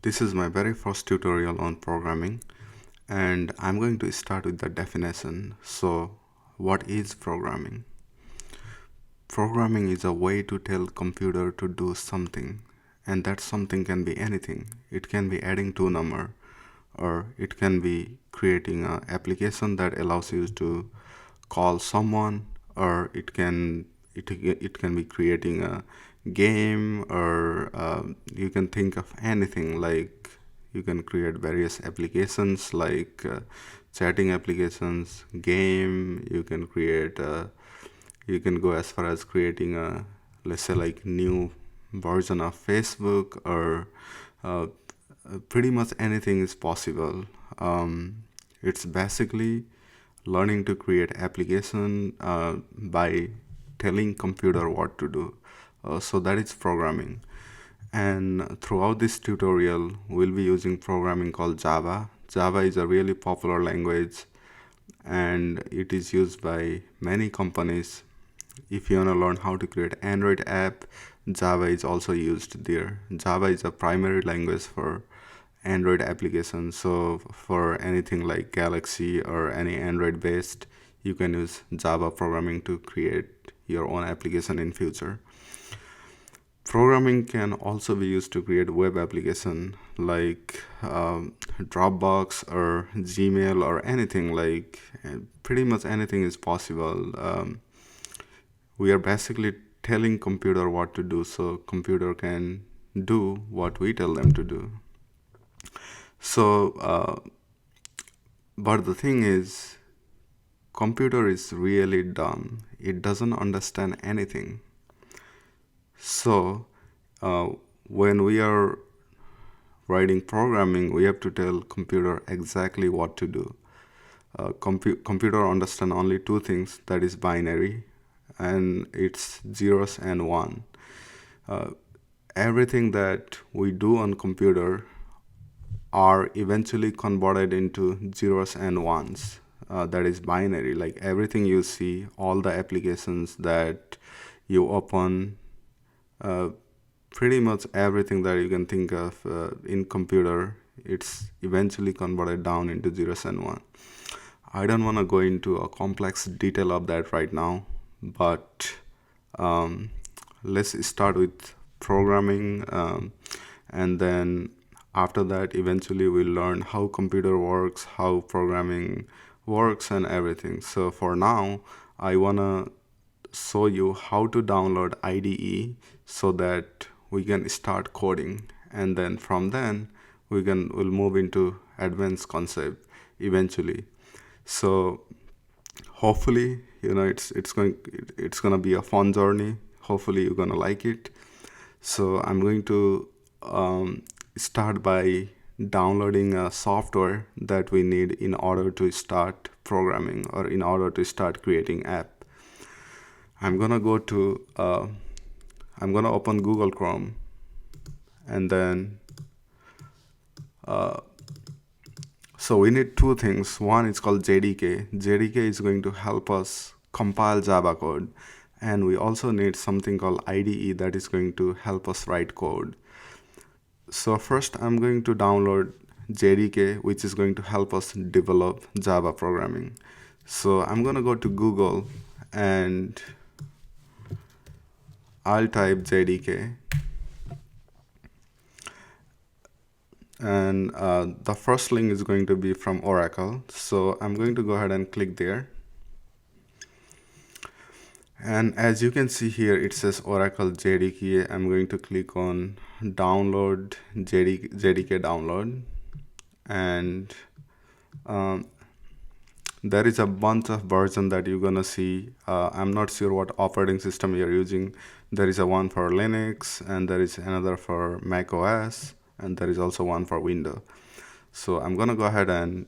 This is my very first tutorial on programming, and I'm going to start with the definition. So, what is programming? Programming is a way to tell computer to do something, and that something can be anything. It can be adding two number, or it can be creating an application that allows you to call someone, or it can be creating a game, or you can think of anything. Like you can create various applications like chatting applications, game. You can go as far as creating a, let's say, like new version of Facebook, or uh, pretty much anything is possible. It's basically learning to create application by telling computer what to do. So that is programming. And throughout this tutorial, we'll be using programming called Java. Java is a really popular language, and it is used by many companies. If you want to learn how to create Android app, Java is also used there. Java is a primary language for Android applications. So for anything like Galaxy or any Android based, you can use Java programming to create your own application in future. Programming can also be used to create web application like Dropbox or Gmail or anything. Like pretty much anything is possible. We are basically telling computer what to do, so computer can do what we tell them to do. So but the thing is, computer is really dumb. It doesn't understand anything. So uh, when we are writing programming, we have to tell computer exactly what to do. Computer understand only two things, that is binary, and it's zeros and one. uh, Everything that we do on computer are eventually converted into zeros and ones. That is binary. Like everything you see, all the applications that you open, uh, pretty much everything that you can think of in computer, it's eventually converted down into zeros and one. I don't want to go into a complex detail of that right now, but um, let's start with programming, and then after that eventually we'll learn how computer works, how programming works, and everything. So for now, I want to show you how to download IDE so that we can start coding, and then from then we'll move into advanced concept eventually. So hopefully, it's gonna be a fun journey. Hopefully you're gonna like it. So I'm going to start by downloading a software that we need in order to start programming, or in order to start creating app. I'm gonna go to I'm gonna open Google Chrome, and then so we need two things. One is called JDK. JDK is going to help us compile Java code, and we also need something called IDE that is going to help us write code. So first I'm going to download JDK, which is going to help us develop Java programming. So I'm going to go to Google, and I'll type JDK, and the first link is going to be from Oracle. So I'm going to go ahead and click there. And as you can see here, it says Oracle JDK. I'm going to click on download JDK download, and um, there is a bunch of version that you're gonna see. I'm not sure what operating system you're using. There is a one for Linux, and there is another for Mac OS, and there is also one for Windows. So I'm gonna go ahead and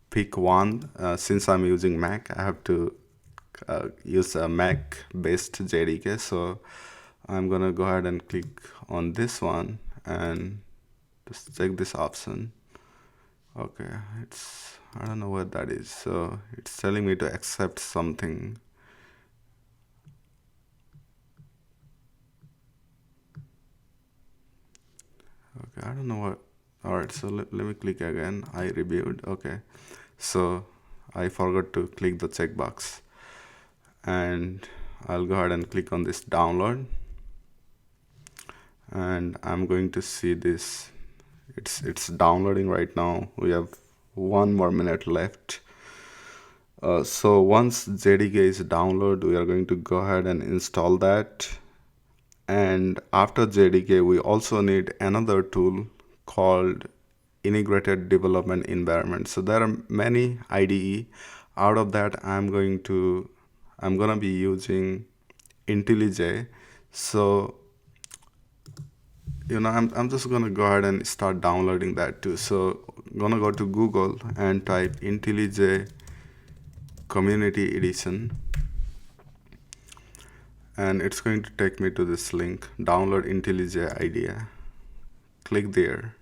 pick one. Since I'm using Mac, I have to use a Mac based JDK. So I'm gonna go ahead and click on this one and just check this option. Okay, I don't know what that is. So it's telling me to accept something. Okay, I don't know what. All right, so let me click again. I reviewed. Okay, so I forgot to click the checkbox, and I'll go ahead and click on this download, and I'm going to see this. It's downloading right now. We have 1 more minute left. So once JDK is downloaded, we are going to go ahead and install that. And after JDK, we also need another tool called Integrated Development Environment. So there are many IDE. Out of that, I'm gonna be using IntelliJ. So I'm just gonna go ahead and start downloading that too. So I'm gonna go to Google and type IntelliJ Community Edition, and it's going to take me to this link, download IntelliJ IDEA. Click there.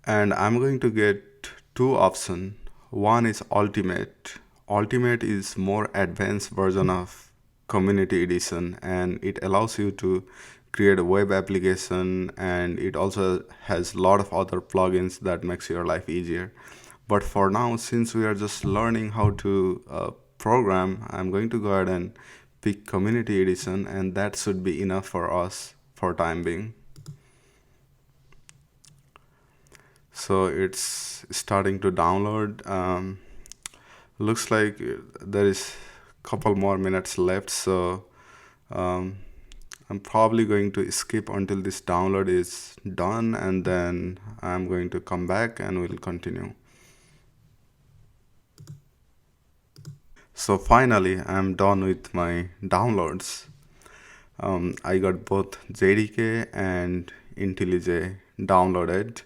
And I'm going to get two options. One is Ultimate. Ultimate is more advanced version of Community Edition, and it allows you to create a web application, and it also has a lot of other plugins that makes your life easier. But for now, since we are just learning how to program, I'm going to go ahead and pick Community Edition, and that should be enough for us for time being. So it's starting to download. Looks like there is a couple more minutes left, so um, I'm probably going to skip until this download is done, and then I'm going to come back and we'll continue. So finally, I'm done with my downloads. I got both JDK and IntelliJ downloaded.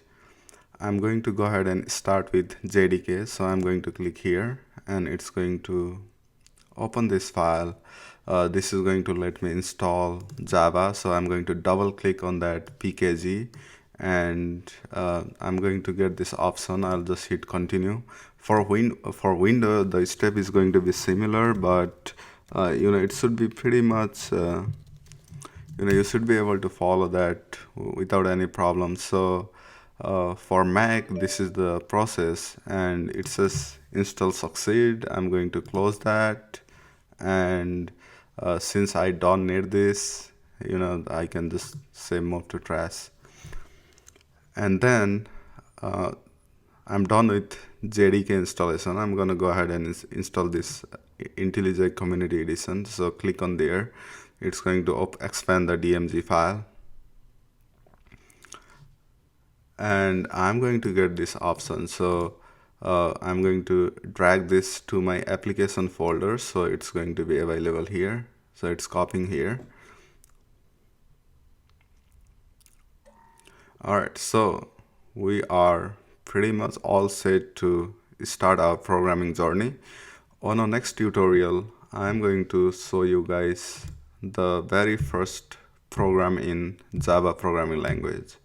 I'm going to go ahead and start with JDK. So I'm going to click here, and it's going to open this file. This is going to let me install Java. So I'm going to double click on that PKG, and I'm going to get this option. I'll just hit continue. For Windows, the step is going to be similar, but it should be pretty much you should be able to follow that without any problem. So for Mac, this is the process, and it says install succeed. I'm going to close that, and since I don't need this, I can just say move to trash. And then I'm done with JDK installation. I'm gonna go ahead and install this IntelliJ Community Edition. So click on there. It's going to expand the DMG file, and I'm going to get this option. So I'm going to drag this to my application folder, so it's going to be available here. So it's copying here. Alright, so we are pretty much all set to start our programming journey. On our next tutorial, I'm going to show you guys the very first program in Java programming language.